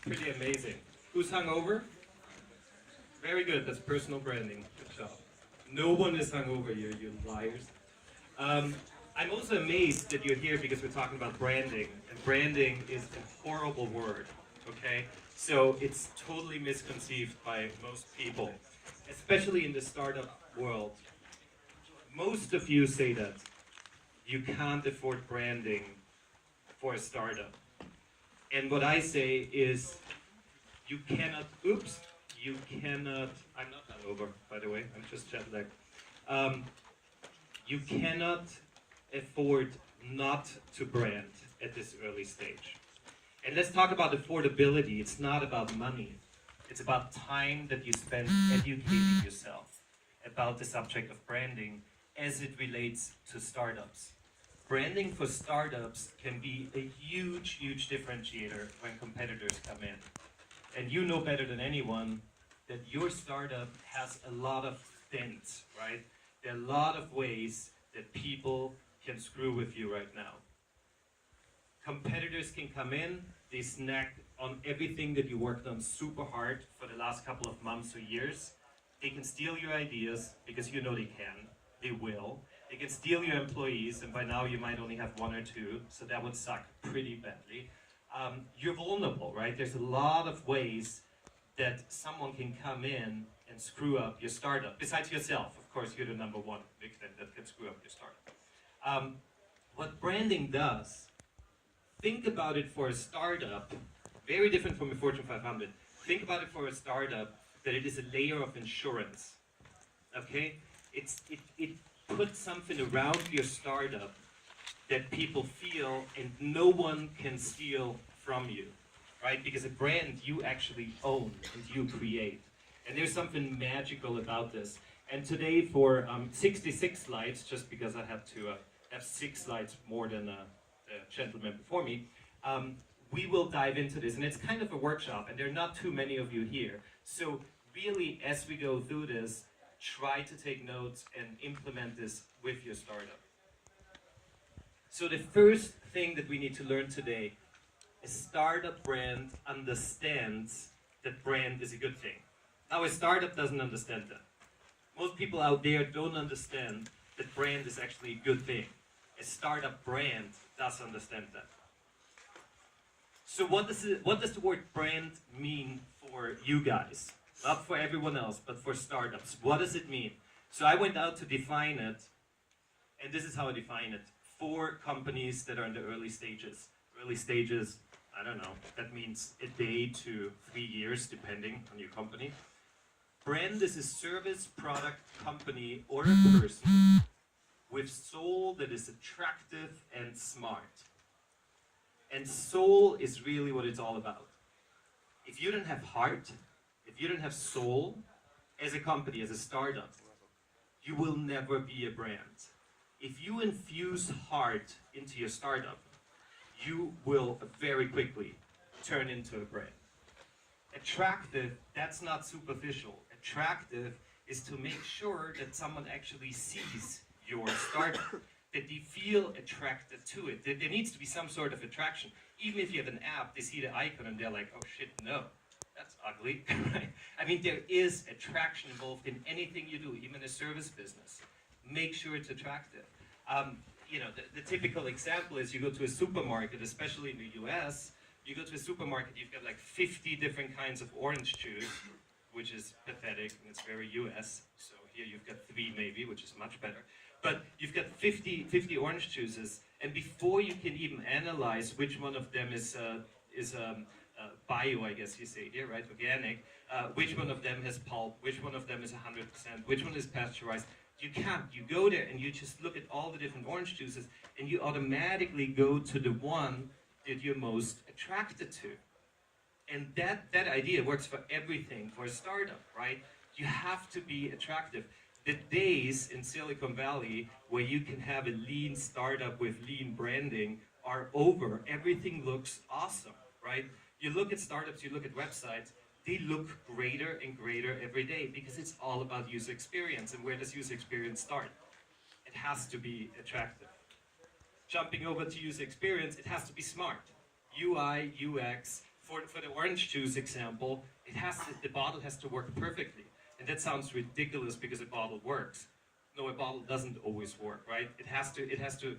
Pretty amazing. Who's hungover? Very good. That's personal branding. Good job. No one is hungover here, you liars. Um, I'm also amazed that you're here because we're talking about branding, and branding is a horrible word. Okay, so it's totally misconceived by most people, especially in the startup world. Most of you say that you can't afford branding for a startup. And what I say is you cannot, oops, you cannot, I'm not hungover, by the way, I'm just jet lagged. You cannot afford not to brand at this early stage. And let's talk about affordability. It's not about money. It's about time that you spend educating yourself about the subject of branding as it relates to startups. Branding for startups can be a huge, huge differentiator when competitors come in. And you know better than anyone that your startup has a lot of dents, right? There are a lot of ways that people can screw with you right now. Competitors can come in, they snack on everything that you worked on super hard for the last couple of months or years. They can steal your ideas because you know they can, they will. They can steal your employees, and by now you might only have one or two, so that would suck pretty badly. You're vulnerable, right? There's a lot of ways that someone can come in and screw up your startup. Besides yourself, of course, you're the number one victim that can screw up your startup. What branding does, think about it for a startup, very different from a Fortune 500. Think about it for a startup that it is a layer of insurance, okay? It puts something around your startup that people feel and no one can steal from you, right? Because a brand you actually own and you create. And there's something magical about this. And today for 66 slides, just because I had to have 6 slides more than the gentleman before me, we will dive into this. And it's kind of a workshop, and there are not too many of you here. So really, as we go through this, try to take notes and implement this with your startup. So the first thing that we need to learn today, a startup brand understands that brand is a good thing. Now a startup doesn't understand that. Most people out there don't understand that brand is actually a good thing. A startup brand does understand that. So what does the word brand mean for you guys? Not for everyone else, but for startups. What does it mean? So I went out to define it, and this is how I define it. For companies that are in the early stages. Early stages, I don't know, that means a day to 3 years, depending on your company. Brand is a service, product, company, or a person with soul that is attractive and smart. And soul is really what it's all about. If you don't have heart, if you don't have soul, as a company, as a startup, you will never be a brand. If you infuse heart into your startup, you will very quickly turn into a brand. Attractive, that's not superficial. Attractive is to make sure that someone actually sees your startup, that they feel attracted to it. There needs to be some sort of attraction. Even if you have an app, they see the icon and they're like, oh shit, no, that's ugly, right? I mean, there is attraction involved in anything you do, even a service business. Make sure it's attractive. You know, the typical example is you go to a supermarket, especially in the US, you go to a supermarket, you've got like 50 different kinds of orange juice, which is pathetic, and it's very US. So here you've got 3 maybe, which is much better. But you've got 50 orange juices, and before you can even analyze which one of them is bio, I guess you say here, right, organic, which one of them has pulp, which one of them is 100%, which one is pasteurized, you can't. You go there and you just look at all the different orange juices, and you automatically go to the one that you're most attracted to. And that idea works for everything, for a startup, right? You have to be attractive. The days in Silicon Valley where you can have a lean startup with lean branding are over. Everything looks awesome, right? You look at startups, you look at websites, they look greater and greater every day because it's all about user experience. And where does user experience start? It has to be attractive. Jumping over to user experience, it has to be smart. UI, UX, For the orange juice example, the bottle has to work perfectly. And that sounds ridiculous because a bottle works. No, a bottle doesn't always work, right? It has to,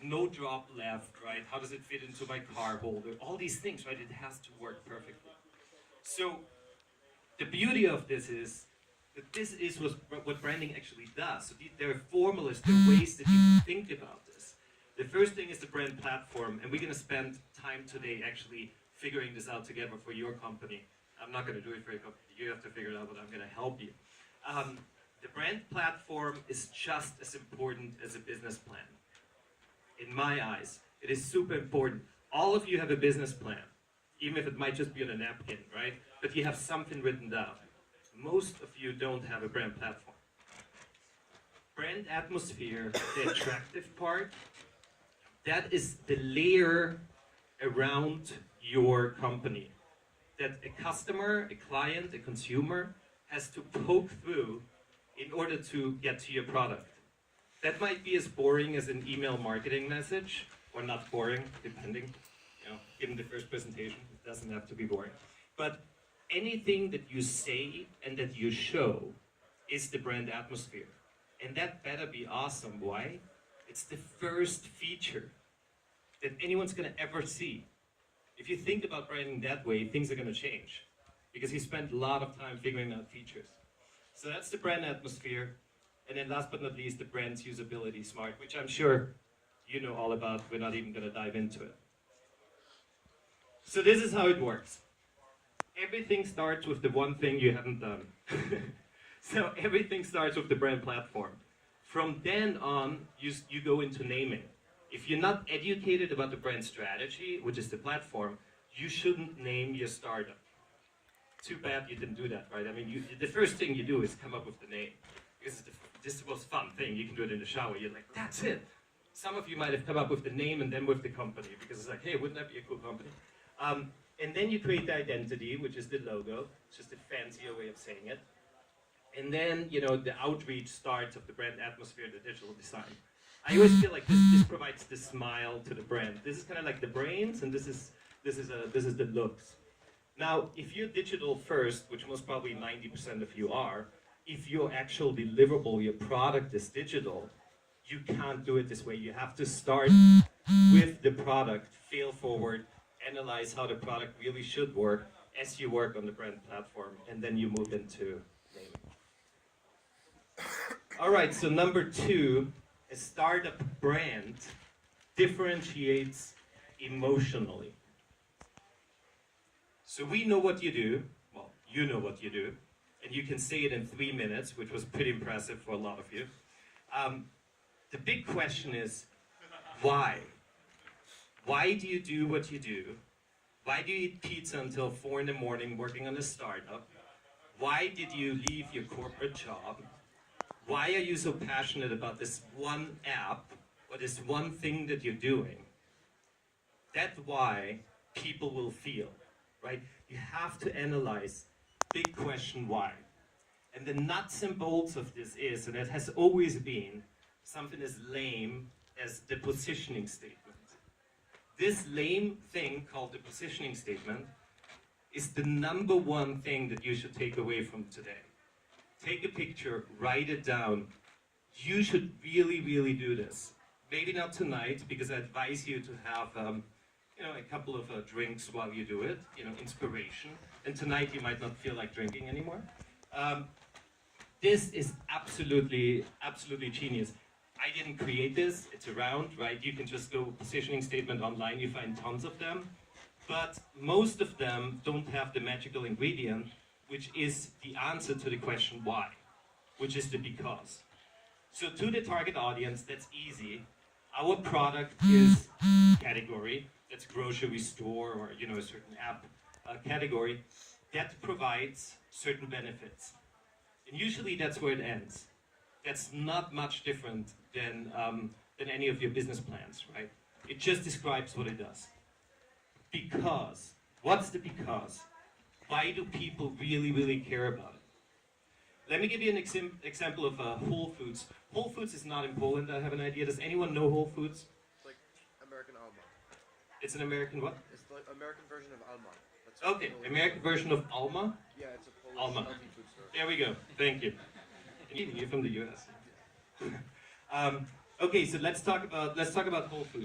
no drop left, right? How does it fit into my car holder? All these things, right? It has to work perfectly. So the beauty of this is that this is what branding actually does. So there are formulas, there are ways that you can think about this. The first thing is the brand platform, and we're going to spend time today actually figuring this out together for your company. I'm not going to do it for your company. You have to figure it out, but I'm going to help you. The brand platform is just as important as a business plan. In my eyes, it is super important. All of you have a business plan, even if it might just be on a napkin, right? But you have something written down. Most of you don't have a brand platform. Brand atmosphere, the attractive part, that is the layer around your company that a customer, a client, a consumer has to poke through in order to get to your product. That might be as boring as an email marketing message, or not boring, depending, given the first presentation, it doesn't have to be boring. But anything that you say and that you show is the brand atmosphere. And that better be awesome. Why? It's the first feature that anyone's gonna ever see. If you think about branding that way, things are gonna change. Because you spent a lot of time figuring out features. So that's the brand atmosphere. And then last but not least, the brand's usability smart, which I'm sure you know all about. We're not even gonna dive into it. So this is how it works. Everything starts with the one thing you haven't done. So everything starts with the brand platform. From then on, you go into naming. If you're not educated about the brand strategy, which is the platform, you shouldn't name your startup. Too bad you didn't do that, right? I mean, the first thing you do is come up with the name. Because this is the most fun thing. You can do it in the shower. You're like, that's it. Some of you might have come up with the name and then with the company, because it's like, hey, wouldn't that be a cool company? And then you create the identity, which is the logo. It's just a fancier way of saying it. And then, the outreach starts of the brand atmosphere, the digital design. I always feel like this provides the smile to the brand. This is kind of like the brains, and this is the looks. Now, if you're digital first, which most probably 90% of you are, if your actual deliverable, your product is digital, you can't do it this way. You have to start with the product, fail forward, analyze how the product really should work as you work on the brand platform, and then you move into naming. All right, so number 2, a startup brand differentiates emotionally. So we know what you do, well, you know what you do, and you can say it in 3 minutes, which was pretty impressive for a lot of you. The big question is, why? Why do you do what you do? Why do you eat pizza until 4 in the morning working on a startup? Why did you leave your corporate job? Why are you so passionate about this one app or this one thing that you're doing? That's why people will feel, right? You have to analyze, big question, why? And the nuts and bolts of this is, and it has always been, something as lame as the positioning statement. This lame thing called the positioning statement is the number one thing that you should take away from today. Take a picture, write it down. You should really, really do this. Maybe not tonight, because I advise you to have a couple of drinks while you do it, inspiration. And tonight you might not feel like drinking anymore. This is absolutely, absolutely genius. I didn't create this, it's around, right? You can just go positioning statement online, you find tons of them. But most of them don't have the magical ingredient, which is the answer to the question why, which is the because. So to the target audience, that's easy. Our product is category, that's grocery store or a certain app category, that provides certain benefits. And usually that's where it ends. That's not much different than any of your business plans, right? It just describes what it does. Because, what's the because? Why do people really, really care about it? Let me give you an example of Whole Foods. Whole Foods is not in Poland, I have an idea. Does anyone know Whole Foods? It's like American Almond. It's an American what? It's the American version of Alma. That's Okay, American version of Alma. Yeah, it's a Polish Alma. healthy food store. There we go. Thank you. You're from the US. Okay, so let's talk about Whole Foods.